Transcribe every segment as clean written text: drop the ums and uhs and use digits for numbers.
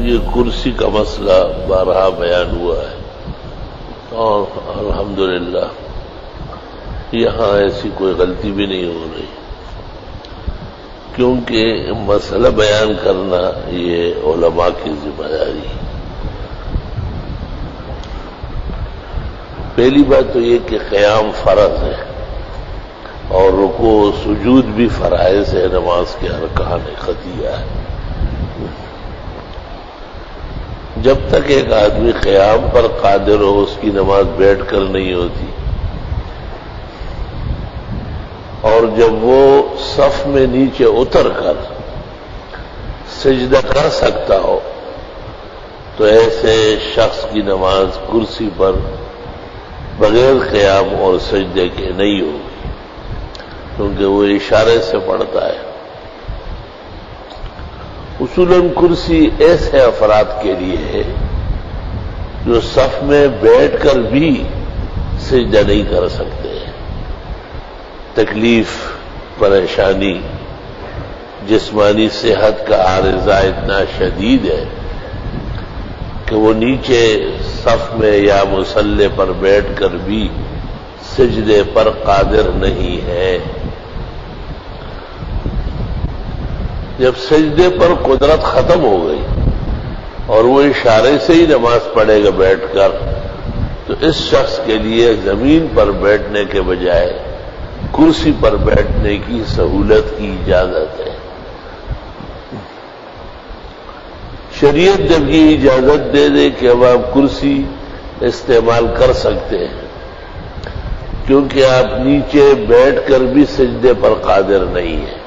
یہ کرسی کا مسئلہ بارہا بیان ہوا ہے اور الحمدللہ یہاں ایسی کوئی غلطی بھی نہیں ہو رہی، کیونکہ مسئلہ بیان کرنا یہ علماء کی ذمہ داری ہے۔ پہلی بات تو یہ کہ قیام فرض ہے اور رکوع و سجود بھی فرائض ہے، نماز کے ارکان خطیہ ہے۔ جب تک ایک آدمی قیام پر قادر ہو اس کی نماز بیٹھ کر نہیں ہوتی، اور جب وہ صف میں نیچے اتر کر سجدہ کر سکتا ہو تو ایسے شخص کی نماز کرسی پر بغیر قیام اور سجدے کے نہیں ہوگی، کیونکہ وہ اشارے سے پڑھتا ہے۔ اصولاً کرسی ایسے افراد کے لیے ہے جو صف میں بیٹھ کر بھی سجدہ نہیں کر سکتے، تکلیف، پریشانی، جسمانی صحت کا عارضہ اتنا شدید ہے کہ وہ نیچے صف میں یا مصلی پر بیٹھ کر بھی سجدے پر قادر نہیں ہے۔ جب سجدے پر قدرت ختم ہو گئی اور وہ اشارے سے ہی نماز پڑھے گا بیٹھ کر، تو اس شخص کے لیے زمین پر بیٹھنے کے بجائے کرسی پر بیٹھنے کی سہولت کی اجازت ہے۔ شریعت جب یہ اجازت دے دے کہ اب آپ کرسی استعمال کر سکتے ہیں، کیونکہ آپ نیچے بیٹھ کر بھی سجدے پر قادر نہیں ہیں،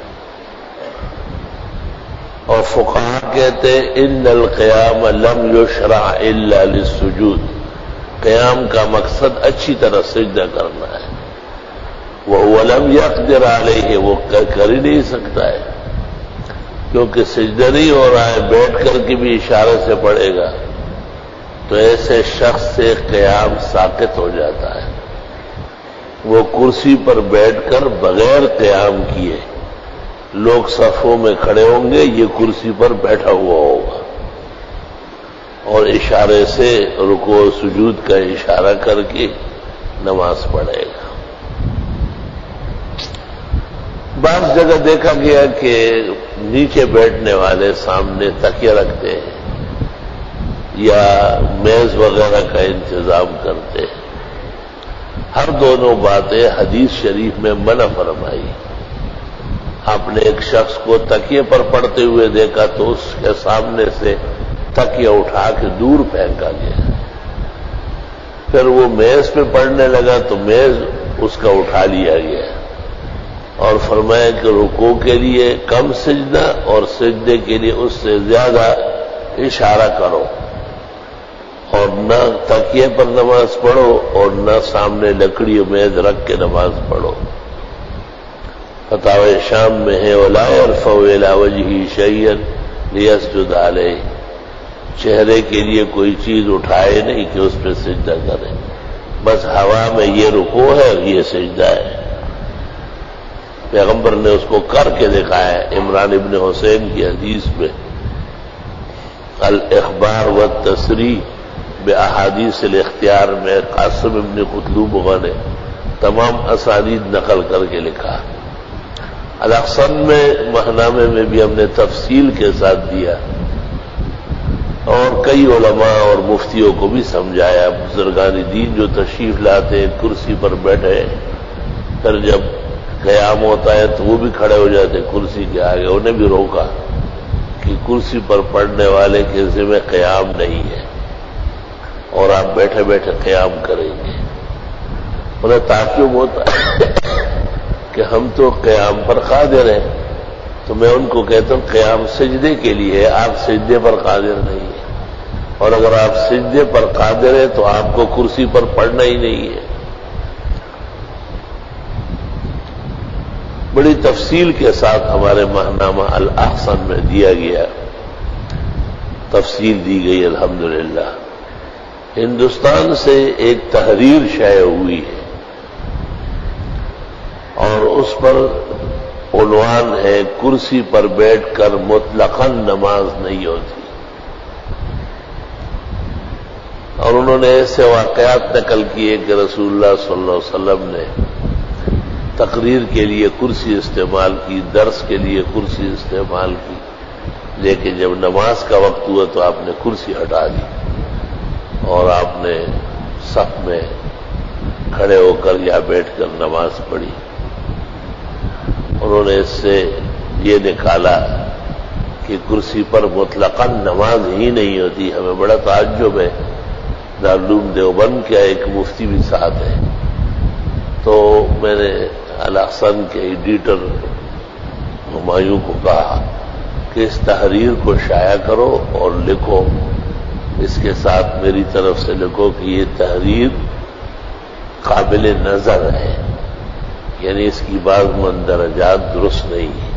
اور فقہاء کہتے ہیں ان القیام لم یشرع الا للسجود، قیام کا مقصد اچھی طرح سجدہ کرنا ہے، وَهُوَ لَمْ يَقْدِرْ عَلَيْهِ، وہ کر ہی نہیں سکتا ہے، کیونکہ سجدہ نہیں ہو رہا ہے، بیٹھ کر کے بھی اشارے سے پڑھے گا، تو ایسے شخص سے قیام ساقط ہو جاتا ہے۔ وہ کرسی پر بیٹھ کر بغیر قیام کیے لوگ صفوں میں کھڑے ہوں گے، یہ کرسی پر بیٹھا ہوا ہوگا اور اشارے سے رکوع و سجود کا اشارہ کر کے نماز پڑھے گا۔ بعض جگہ دیکھا گیا کہ نیچے بیٹھنے والے سامنے تکیہ رکھتے ہیں یا میز وغیرہ کا انتظام کرتے ہیں۔ ہر دونوں باتیں حدیث شریف میں منع فرمائی۔ آپ نے ایک شخص کو تکیے پر پڑھتے ہوئے دیکھا تو اس کے سامنے سے تکیہ اٹھا کے دور پھینکا گیا، پھر وہ میز پہ پڑھنے لگا تو میز اس کا اٹھا لیا گیا اور فرمایا کہ رکوع کے لیے کم سجدہ اور سجدے کے لیے اس سے زیادہ اشارہ کرو، اور نہ تکیے پر نماز پڑھو اور نہ سامنے لکڑی میز رکھ کے نماز پڑھو۔ فتاوی شام میں ہے وَلَا يَرْفَعُ إِلَىٰ وَجْهِهِ شَيْئًا لِيَسْجُدَ عَلَيْهِ، چہرے کے لیے کوئی چیز اٹھائے نہیں کہ اس پہ سجدہ کرے، بس ہوا میں یہ رکوع ہے اور یہ سجدہ ہے۔ پیغمبر نے اس کو کر کے دکھایا ہے۔ عمران ابن حسین کی حدیث میں الاخبار والتصریح باحادیث الاختیار میں قاسم ابن قطلوبغہ نے تمام اسانید نقل کر کے لکھا۔ الاحسن میں ماہنامے میں بھی ہم نے تفصیل کے ساتھ دیا اور کئی علماء اور مفتیوں کو بھی سمجھایا۔ بزرگان دین جو تشریف لاتے ہیں کرسی پر بیٹھے، پھر جب قیام ہوتا ہے تو وہ بھی کھڑے ہو جاتے کرسی کے آگے، انہیں بھی روکا کہ کرسی پر پڑھنے والے کے ذمہ قیام نہیں ہے اور آپ بیٹھے بیٹھے قیام کریں گے۔ انہیں تعجب ہوتا ہے کہ ہم تو قیام پر قادر ہیں، تو میں ان کو کہتا ہوں قیام سجدے کے لیے ہے، آپ سجدے پر قادر نہیں ہیں، اور اگر آپ سجدے پر قادر ہیں تو آپ کو کرسی پر پڑھنا ہی نہیں ہے۔ بڑی تفصیل کے ساتھ ہمارے ماہنامہ الاحسن میں دیا گیا، تفصیل دی گئی۔ الحمدللہ ہندوستان سے ایک تحریر شائع ہوئی ہے اور اس پر عنوان ہے کرسی پر بیٹھ کر مطلقاً نماز نہیں ہوتی۔ انہوں نے ایسے واقعات نقل کیے کہ رسول اللہ صلی اللہ علیہ وسلم نے تقریر کے لیے کرسی استعمال کی، درس کے لیے کرسی استعمال کی، لیکن جب نماز کا وقت ہوا تو آپ نے کرسی ہٹا دی اور آپ نے صف میں کھڑے ہو کر یا بیٹھ کر نماز پڑھی۔ انہوں نے اس سے یہ نکالا کہ کرسی پر مطلقاً نماز ہی نہیں ہوتی۔ ہمیں بڑا تعجب ہے، دارالعلوم دیوبند کا ایک مفتی بھی ساتھ ہے، تو میں نے الاحسن کے ایڈیٹر ہمایوں کو کہا کہ اس تحریر کو شائع کرو اور لکھو، اس کے ساتھ میری طرف سے لکھو کہ یہ تحریر قابل نظر ہے، یعنی اس کی بعض مندرجات درست نہیں ہے۔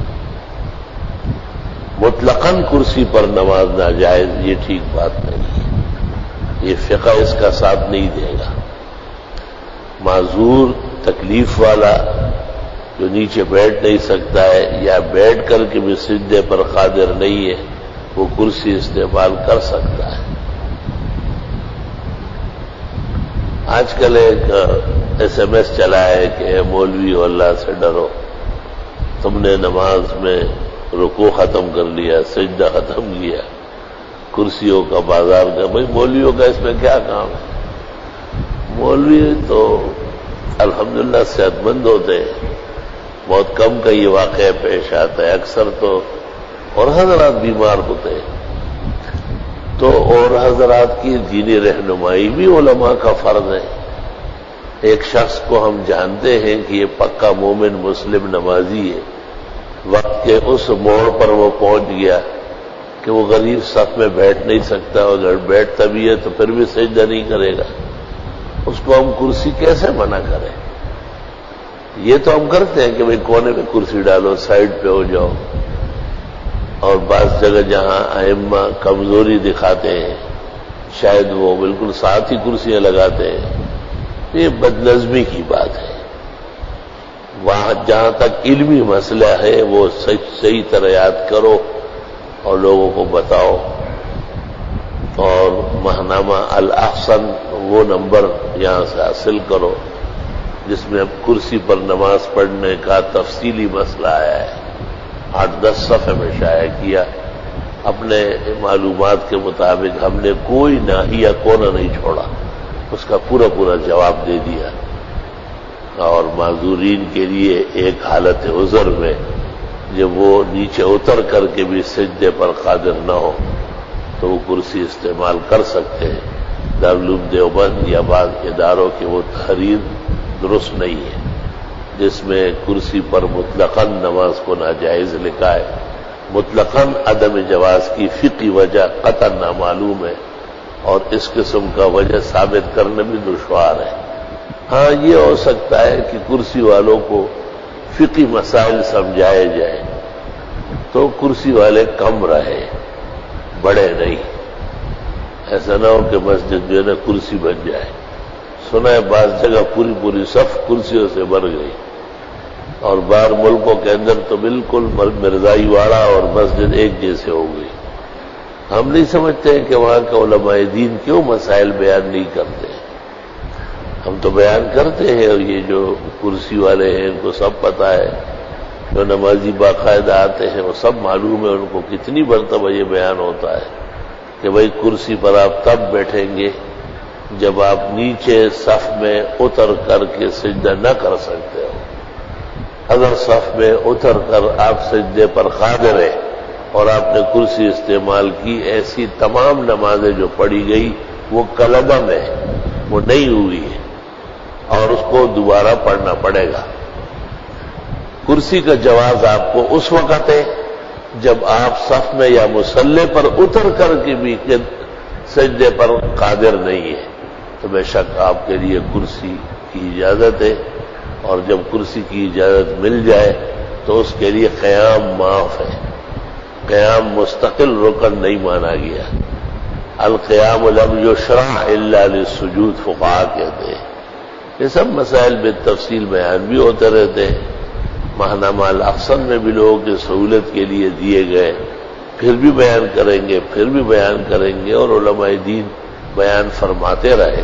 مطلقاً کرسی پر نماز ناجائز، یہ ٹھیک بات نہیں ہے، یہ فقہ اس کا ساتھ نہیں دے گا۔ معذور تکلیف والا جو نیچے بیٹھ نہیں سکتا ہے یا بیٹھ کر کے بھی سجدے پر قادر نہیں ہے، وہ کرسی استعمال کر سکتا ہے۔ آج کل ایک SMS چلا ہے کہ اے مولوی اللہ سے ڈرو، تم نے نماز میں رکوع ختم کر لیا، سجدہ ختم کیا، کرسیوں کا بازار کا۔ بھئی مولویوں کا اس میں کیا کام ہے؟ مولوی تو الحمدللہ صحت مند ہوتے ہیں، بہت کم کا یہ واقعہ پیش آتا ہے، اکثر تو اور حضرات بیمار ہوتے ہیں، تو اور حضرات کی دینی رہنمائی بھی علماء کا فرض ہے۔ ایک شخص کو ہم جانتے ہیں کہ یہ پکا مومن مسلم نمازی ہے، وقت کے اس موڑ پر وہ پہنچ گیا کہ وہ غریب صف میں بیٹھ نہیں سکتا، اگر بیٹھتا بھی ہے تو پھر بھی سجدہ نہیں کرے گا، اس کو ہم کرسی کیسے منع کریں؟ یہ تو ہم کرتے ہیں کہ بھئی کونے میں کرسی ڈالو، سائڈ پہ ہو جاؤ، اور بعض جگہ جہاں ائمہ کمزوری دکھاتے ہیں شاید وہ بالکل ساتھ ہی کرسیاں لگاتے ہیں، یہ بدنظمی کی بات ہے۔ وہاں جہاں تک علمی مسئلہ ہے وہ صحیح طرح یاد کرو اور لوگوں کو بتاؤ، اور ماہنامہ الاحسن وہ نمبر یہاں سے حاصل کرو جس میں اب کرسی پر نماز پڑھنے کا تفصیلی مسئلہ آیا ہے، 8-10 صفحے میں شائع کیا۔ اپنے معلومات کے مطابق ہم نے کوئی ناحیہ کونا نہیں چھوڑا، اس کا پورا جواب دے دیا، اور معذورین کے لیے ایک حالت عذر میں جب وہ نیچے اتر کر کے بھی سجدے پر قادر نہ ہو تو وہ کرسی استعمال کر سکتے ہیں۔ دارالعلوم دیوبند یا بعض اداروں کی وہ تحریر درست نہیں ہے جس میں کرسی پر مطلقاً نماز کو ناجائز لکھا ہے۔ مطلقاً عدم جواز کی فقہی وجہ قطعاً نامعلوم ہے، اور اس قسم کا وجہ ثابت کرنا بھی دشوار ہے۔ ہاں یہ ہو سکتا ہے کہ کرسی والوں کو فقہی مسائل سمجھائے جائیں تو کرسی والے کم رہے، بڑے نہیں، ایسا نہ ہو کہ مسجد جو ہے نا کرسی بن جائے۔ سنا ہے بعض جگہ پوری صف کرسیوں سے بھر گئی، اور باہر ملکوں کے اندر تو بالکل مرزائی واڑا اور مسجد ایک جیسے ہو گئی۔ ہم نہیں سمجھتے ہیں کہ وہاں کے علماء دین کیوں مسائل بیان نہیں کرتے؟ ہم تو بیان کرتے ہیں، اور یہ جو کرسی والے ہیں ان کو سب پتا ہے، جو نمازی باقاعدہ آتے ہیں وہ سب معلوم ہے ان کو کتنی مرتبہ یہ بیان ہوتا ہے کہ بھئی کرسی پر آپ تب بیٹھیں گے جب آپ نیچے صف میں اتر کر کے سجدہ نہ کر سکتے ہو۔ اگر صف میں اتر کر آپ سجدے پر قادر ہیں اور آپ نے کرسی استعمال کی، ایسی تمام نمازیں جو پڑھی گئی وہ قلبہ میں وہ نہیں ہوئی ہے، اور اس کو دوبارہ پڑھنا پڑے گا۔ کرسی کا جواز آپ کو اس وقت ہے جب آپ صف میں یا مصلی پر اتر کر کے بھی سجدے پر قادر نہیں ہے، تو بے شک آپ کے لیے کرسی کی اجازت ہے، اور جب کرسی کی اجازت مل جائے تو اس کے لیے قیام معاف ہے۔ قیام مستقل رکن نہیں مانا گیا، القیام لم یشرع الا للسجود فقہا کہتے ہیں۔ یہ سب مسائل بالتفصیل بیان بھی ہوتے رہتے ہیں، ماہنامہ الاحسن میں بھی لوگوں کی سہولت کے لیے دیے گئے، پھر بھی بیان کریں گے، اور علماء دین بیان فرماتے رہے